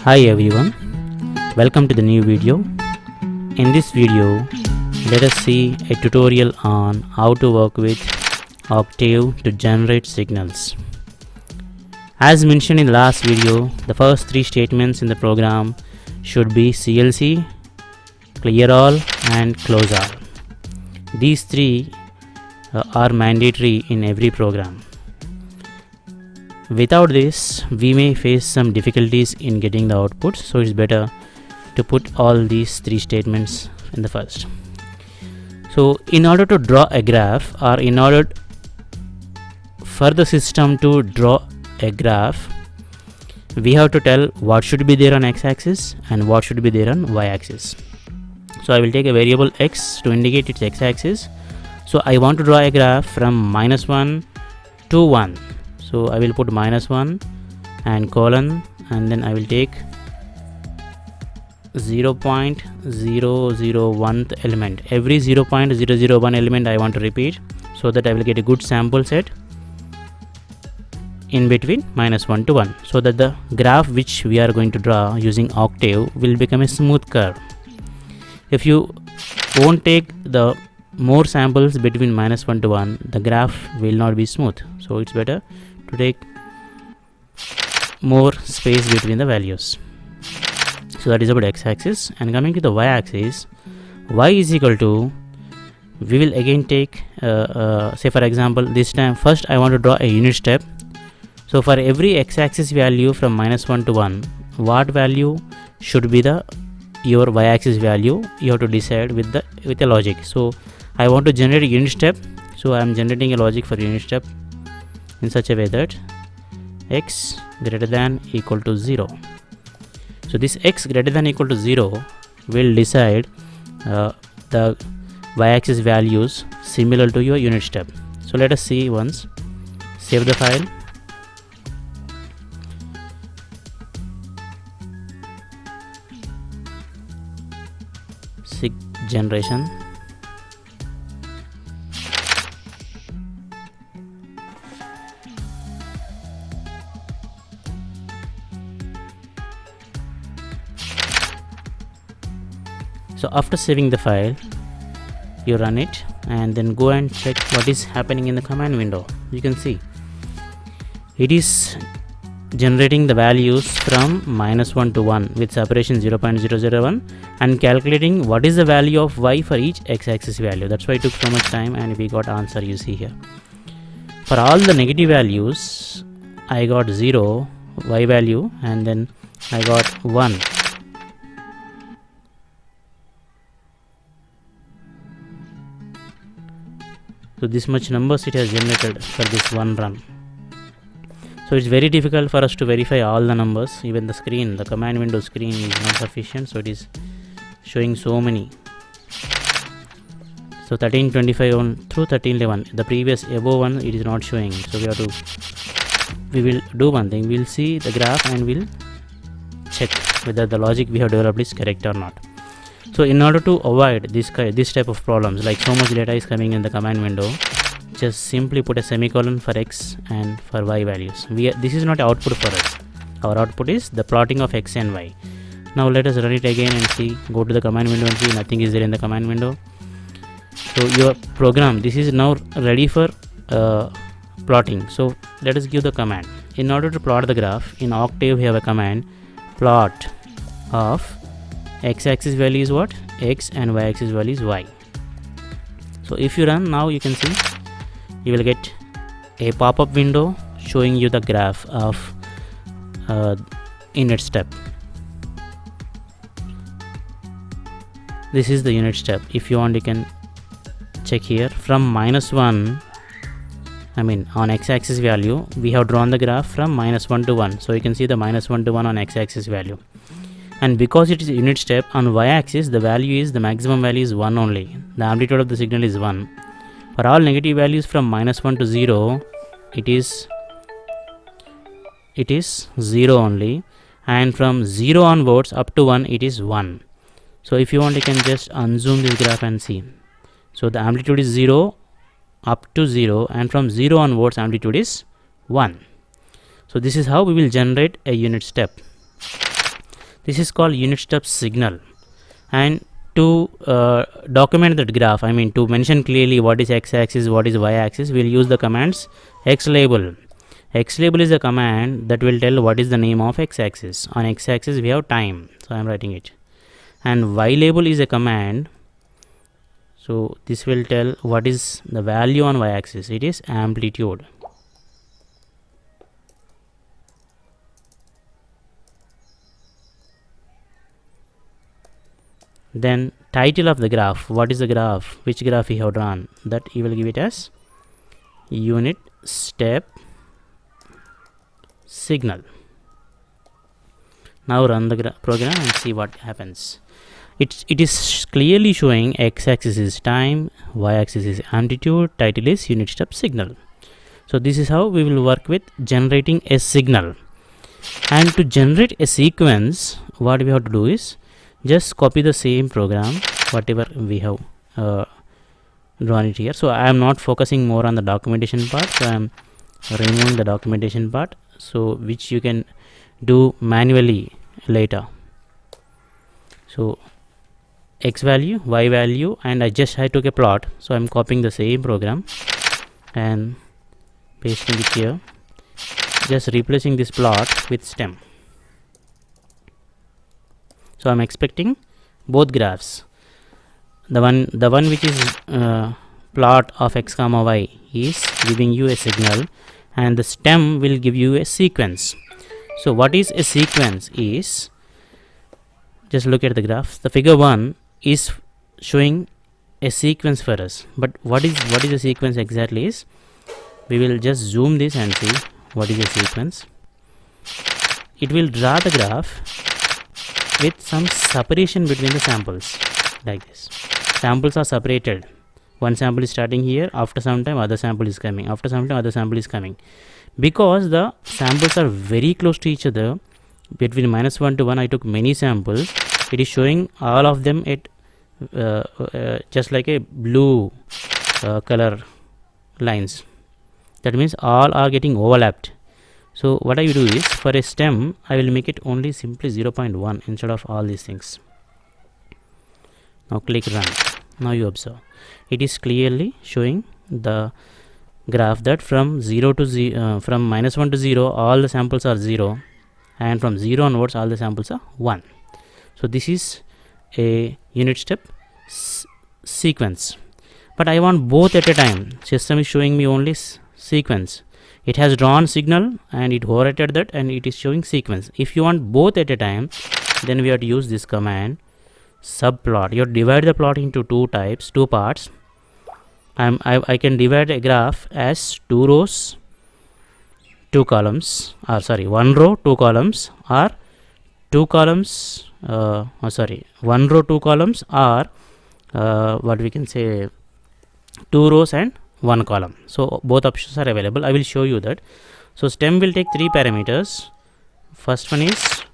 Hi everyone, welcome to the new video. In this video, let us see a tutorial on how to work with Octave to generate signals. As mentioned in the last video, the first three statements in the program should be CLC, clear all and close all. These three are mandatory in every program. Without this, we may face some difficulties in getting the output, so it's better to put all these three statements in the first. So in order to draw a graph, or in order for the system to draw a graph, we have to tell what should be there on x-axis and what should be there on y-axis. So I will take a variable x to indicate its x-axis. So I want to draw a graph from -1 to 1. So I will put -1 and colon, and then I will take 0.001th element. Every 0.001 element I want to repeat, so that I will get a good sample set in between -1 to 1, so that the graph which we are going to draw using Octave will become a smooth curve. If you won't take the more samples between -1 to 1, the graph will not be smooth. So it's better to take more space between the values. So that is about x-axis. And coming to the y-axis, y is equal to, we will again take say for example, this time first I want to draw a unit step. So for every x-axis value from -1 to 1, what value should be your y-axis value, you have to decide with a logic. So I want to generate a unit step, so I am generating a logic for unit step in such a way that x greater than equal to 0. So this x greater than equal to 0 will decide the y-axis values similar to your unit step. So let us see once. Save the file. Sig generation. So after saving the file, you run it and then go and check what is happening in the command window. You can see it is generating the values from -1 to 1 with separation 0.001 and calculating what is the value of y for each x-axis value. That's why it took so much time and we got answer, you see here. For all the negative values, I got 0 y value and then I got 1. So this much numbers it has generated for this one run. So it's very difficult for us to verify all the numbers. Even the screen, the command window screen is not sufficient, so it is showing so many. So 1325 on through 1311, the previous above one it is not showing. So we will do one thing. We'll see the graph and we'll check whether the logic we have developed is correct or not. So in order to avoid this type of problems, like so much data is coming in the command window, just simply put a semicolon for x and for y values. This is not output for us. Our output is the plotting of x and y. Now let us run it again and see. Go to the command window and see nothing is there in the command window. So your program, this is now ready for plotting. So let us give the command. In order to plot the graph, in Octave we have a command, plot of x-axis value is what? X, and y-axis value is y. So if you run now, you can see you will get a pop-up window showing you the graph of unit step. This is the unit step. If you want, you can check here from -1. I mean on x-axis value we have drawn the graph from -1 to 1. So you can see the -1 to 1 on x-axis value. And because it is a unit step, on y-axis the value is, the maximum value is 1 only. The amplitude of the signal is 1. For all negative values from -1 to 0, it is 0 only, and from 0 onwards up to 1 it is 1. So if you want, you can just unzoom this graph and see. So the amplitude is 0 up to 0, and from 0 onwards amplitude is 1. So this is how we will generate a unit step. This is called unit step signal. And to document that graph, I mean to mention clearly what is x-axis, what is y-axis, we'll use the commands xlabel. Xlabel is a command that will tell what is the name of x-axis. On x-axis we have time, so I am writing it. And ylabel is a command, so this will tell what is the value on y-axis. It is amplitude. Then title of the graph, what is the graph, which graph we have drawn, that you will give it as unit step signal. Now run the program and see what happens. It is clearly showing x-axis is time, y-axis is amplitude, title is unit step signal. So this is how we will work with generating a signal. And to generate a sequence, what we have to do is just copy the same program whatever we have drawn it here. So I am not focusing more on the documentation part, so I am removing the documentation part, so which you can do manually later. So x value, y value, and I took a plot, so I am copying the same program and pasting it here, just replacing this plot with stem. So I am expecting both graphs. The one which is plot of x comma y is giving you a signal, and the stem will give you a sequence. So what is a sequence is, just look at the graph. The figure 1 is showing a sequence for us, but what is a sequence exactly is, we will just zoom this and see what is a sequence. It will draw the graph with some separation between the samples, like this. Samples are separated. One sample is starting here, after some time other sample is coming, after some time other sample is coming. Because the samples are very close to each other, between -1 to 1 I took many samples, it is showing all of them at just like a blue color lines. That means all are getting overlapped. So what I will do is, for a stem I will make it only simply 0.1 instead of all these things. Now click run. Now you observe, it is clearly showing the graph that from from -1 to 0 all the samples are 0, and from 0 onwards all the samples are 1. So this is a unit step sequence, but I want both at a time. System is showing me only sequence. It has drawn signal and it overrated that, and it is showing sequence. If you want both at a time, then we have to use this command subplot. You divide the plot into two parts. I can divide a graph as 2 rows 2 columns, or sorry, 1 row 2 columns, or 2 columns 1 row 2 columns, or what we can say 2 rows and 1 column. So both options are available. I will show you that. So stem will take 3 parameters. First one is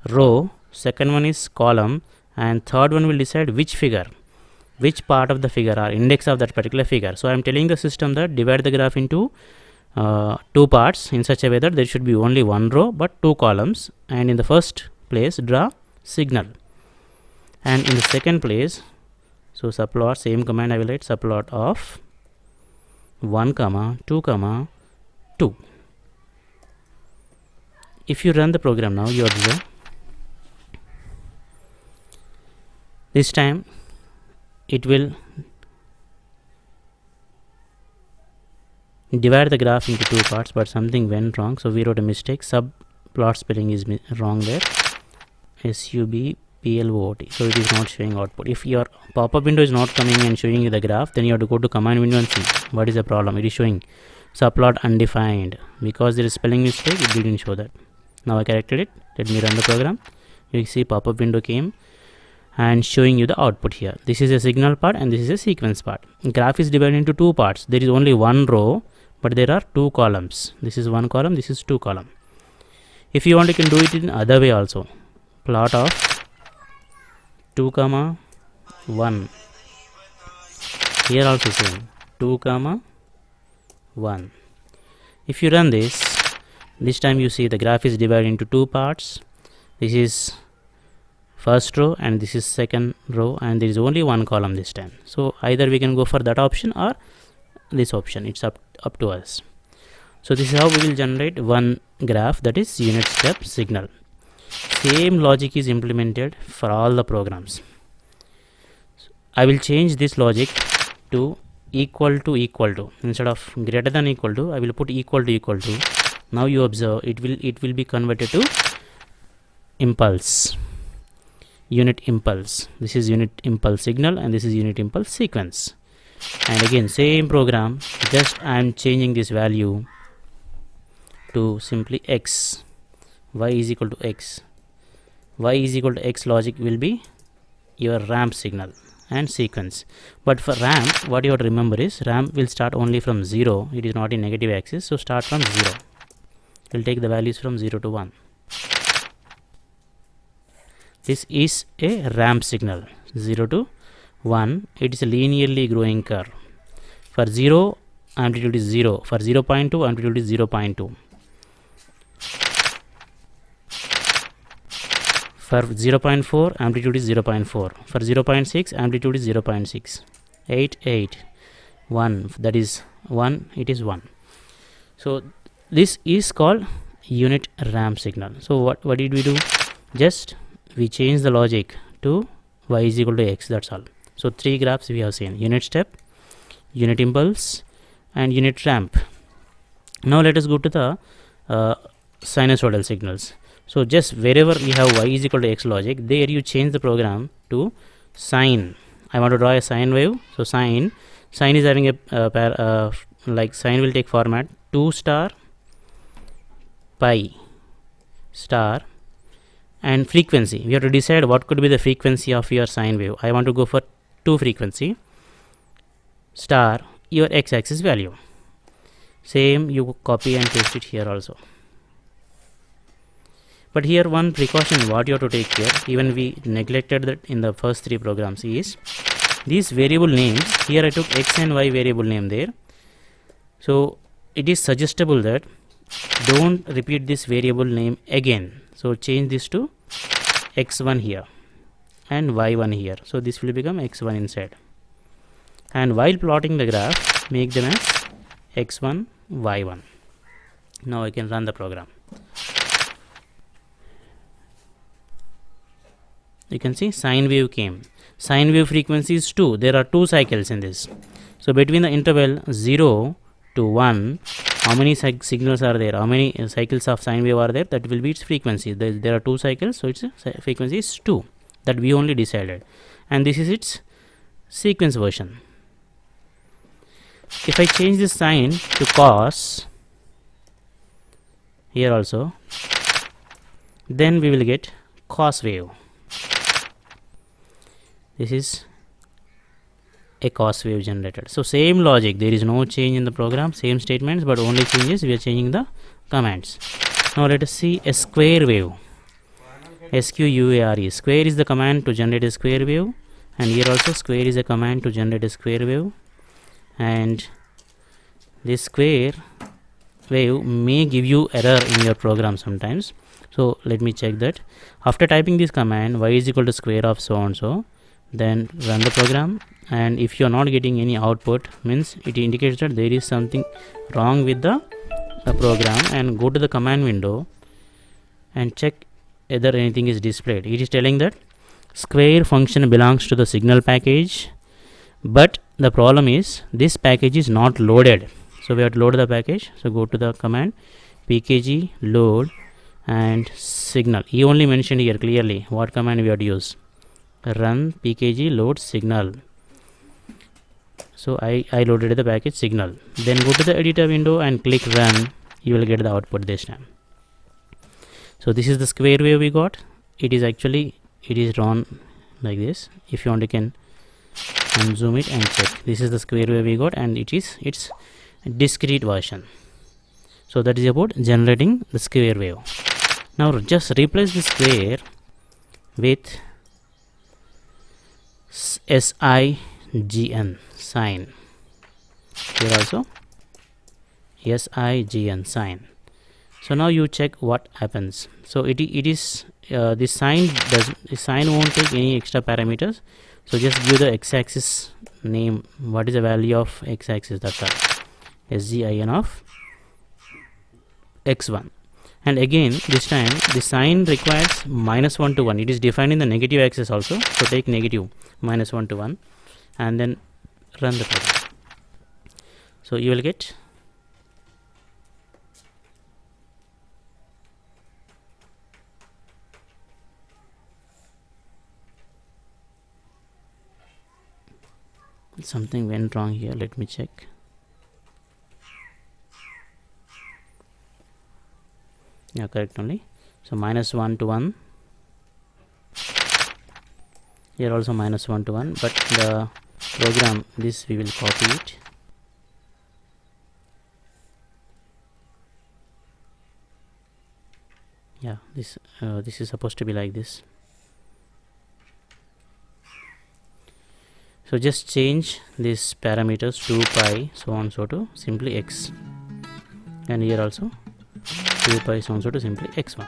row, second one is column, and third one will decide which part of the figure or index of that particular figure. So I am telling the system that divide the graph into 2 parts in such a way that there should be only 1 row but 2 columns, and in the first place draw signal, and in the second place, so subplot, same command I will write, subplot of 1 comma 2 comma 2. If you run the program now, you observe this time it will divide the graph into 2 parts, but something went wrong, so we wrote a mistake. Subplot spelling is wrong there, SUBPLOT, so it is not showing output. If your pop-up window is not coming and showing you the graph, then you have to go to command window and see what is the problem. It is showing subplot undefined because there is spelling mistake, it didn't show that. Now I corrected it. Let me run the program. You see pop-up window came and showing you the output here. This is a signal part and this is a sequence part. Graph is divided into 2 parts. There is only 1 row, but there are 2 columns. This is 1 column, this is 2 column. If you want, you can do it in other way also. Plot of 2 comma 1. Here also same 2 comma 1. If you run this time you see the graph is divided into 2 parts. This is first row and this is second row, and there is only one column this time. So either we can go for that option or this option. It's up to us. So this is how we will generate one graph, that is unit step signal. Same logic is implemented for all the programs. I will change this logic to equal to. Instead of greater than equal to, I will put equal to. Now you observe it will be converted to impulse, unit impulse. This is unit impulse signal and this is unit impulse sequence. And again same program, just I am changing this value to simply x. Y is equal to x. Y is equal to x logic will be your ramp signal and sequence. But for ramp, what you have to remember is ramp will start only from 0. It is not in negative axis, so start from 0. It will take the values from 0 to 1. This is a ramp signal. 0 to 1, it is a linearly growing curve. For 0, amplitude is 0. For 0.2, amplitude is 0.2. For 0.4, amplitude is 0.4. For 0.6, amplitude is 0.6. 8, 8, 1, that is 1, it is 1. So this is called unit ramp signal. So what did we do? Just we change the logic to y is equal to x, that's all. So 3 graphs we have seen: unit step, unit impulse and unit ramp. Now let us go to the sinusoidal signals. So just wherever we have y is equal to x logic, there you change the program to sine. I want to draw a sine wave. So sine is having a like sine will take format 2 star pi star and frequency. We have to decide what could be the frequency of your sine wave. I want to go for 2 frequency star your x-axis value. Same you copy and paste it here also. But here one precaution what you have to take care, even we neglected that in the first 3 programs, is these variable names. Here I took x and y variable name there. So it is suggestible that don't repeat this variable name again. So change this to x1 here and y1 here. So this will become x1 inside. And while plotting the graph, make them as x1, y1. Now I can run the program. You can see sine wave came. Sine wave frequency is 2. There are 2 cycles in this. So between the interval 0 to 1, how many signals are there? How many cycles of sine wave are there? That will be its frequency. There are 2 cycles, so its frequency is 2. That we only decided. And this is its sequence version. If I change this sine to cos here also, then we will get cos wave. This is a cos wave generated. So same logic, there is no change in the program, same statements, but only changes we are changing the commands. Now let us see a square wave. SQUARE. Square is the command to generate a square wave, and here also square is a command to generate a square wave. And this square wave may give you error in your program sometimes. So let me check that. After typing this command, y is equal to square of so and so, then run the program, and if you are not getting any output, means it indicates that there is something wrong with the program, and go to the command window and check whether anything is displayed. It is telling that square function belongs to the signal package, but the problem is this package is not loaded. So we have to load the package. So go to the command pkg load and signal. He only mentioned here clearly what command we have to use. Run pkg load signal. So I loaded the package signal. Then go to the editor window and click run. You will get the output this time. So this is the square wave we got. It is actually, it is drawn like this. If you want, you can unzoom it and check. This is the square wave we got, and it is its discrete version. So that is about generating the square wave. Now just replace the square with SIGN, sine. Here also SIGN, sine. So now you check what happens. So it is this sine won't take any extra parameters. So just give the x-axis name. What is the value of x-axis? That's all. SGIN of x1. And again this time the sine requires -1 to 1. It is defined in the negative axis also. So take negative -1 to 1 and then run the program. So you will get something went wrong here. Let me check. Yeah, correct only. So -1 to 1. Here also -1 to 1, but the program, this we will copy it. Yeah, this is supposed to be like this. So just change these parameters 2 pi so on so to simply x, and here also 2 pi so on so to simply x1,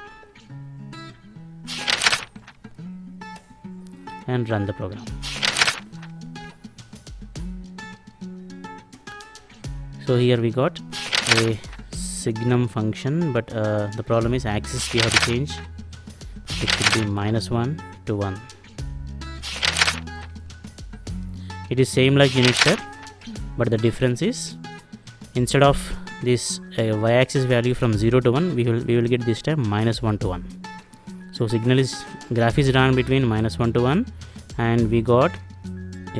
and run the program. So here we got a signum function, but the problem is axis we have to change. It should be -1 to 1. It is same like unit step, but the difference is instead of this y-axis value from 0 to 1, we will get this time -1 to 1. So graph is run between -1 to 1, and we got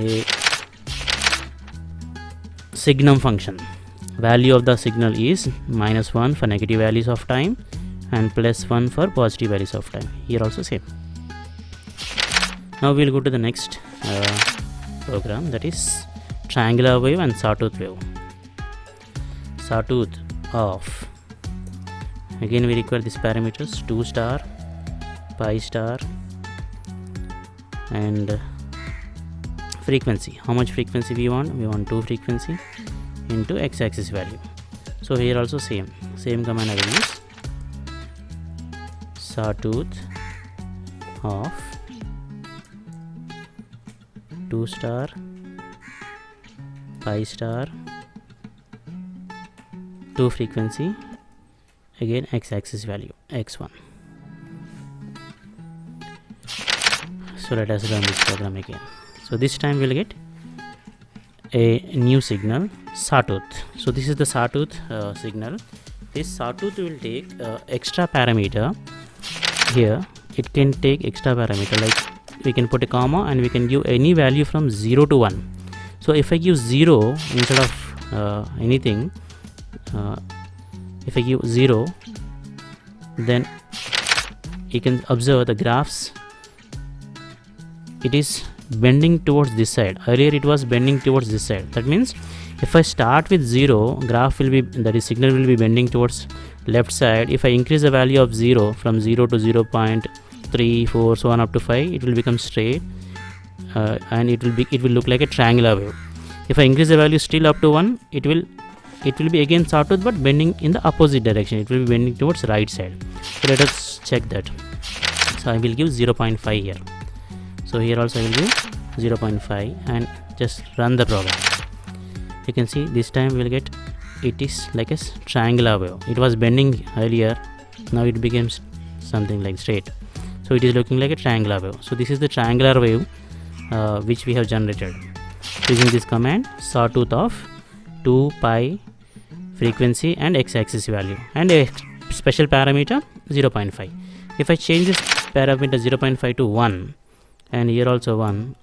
a signum function. Value of the signal is -1 for negative values of time and +1 for positive values of time. Here also same. Now we will go to the next program, that is triangular wave and sawtooth wave. Sawtooth of, again we require these parameters 2 star, pi star, and frequency. How much frequency we want? We want 2 frequency into x-axis value. So here also same command I will use. Sawtooth of 2 star, pi star, 2 frequency, again x-axis value x1. So let us run this program again. So this time we'll get a new signal, sawtooth. So this is the sawtooth signal. This sawtooth will take extra parameter. Here it can take extra parameter, like we can put a comma and we can give any value from 0 to 1. So if I give 0 instead of anything, if I give 0, then you can observe the graphs, it is bending towards this side. Earlier it was bending towards this side. That means if I start with 0, graph will be, that is signal will be bending towards left side. If I increase the value of 0 from 0 to 0.3, 4, so on up to 5, it will become straight, and it will look like a triangular wave. If I increase the value still up to 1, it will be again sawtooth, but bending in the opposite direction. It will be bending towards right side. So let us check that. So I will give 0.5 here. So here also I will give 0.5 and just run the program. You can see this time we will get, it is like a triangular wave. It was bending earlier, now it becomes something like straight. So it is looking like a triangular wave. So this is the triangular wave which we have generated using this command, sawtooth of 2 pi frequency and x-axis value, and a special parameter 0.5. If I change this parameter 0.5 to 1, and here also 1,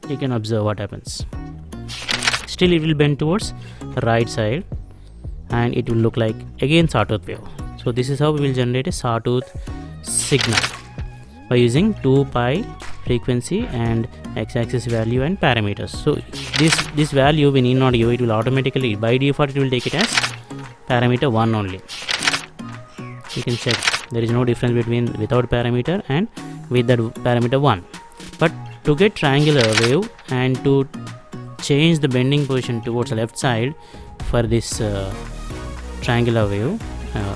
you can observe what happens. Still it will bend towards right side, and it will look like again sawtooth wave. So this is how we will generate a sawtooth signal by using 2 pi frequency and x-axis value and parameters. So this value we need not give, it will automatically, by default it will take it as parameter 1 only. You can check, there is no difference between without parameter and with that parameter 1. But to get triangular wave and to change the bending position towards the left side for this triangular wave,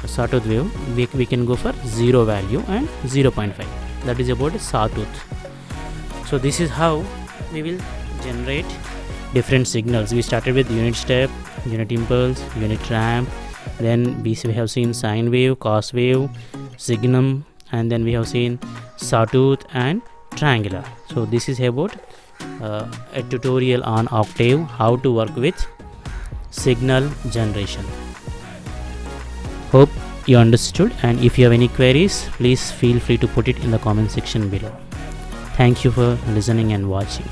sawtooth wave, we can go for 0 value and 0.5. That is about sawtooth. So this is how we will generate different signals. We started with unit step, unit impulse, unit ramp, then we have seen sine wave, cos wave, signum, and then we have seen sawtooth and triangular. So this is about a tutorial on Octave, how to work with signal generation. Hope you understood, and if you have any queries, please feel free to put it in the comment section below. Thank you for listening and watching.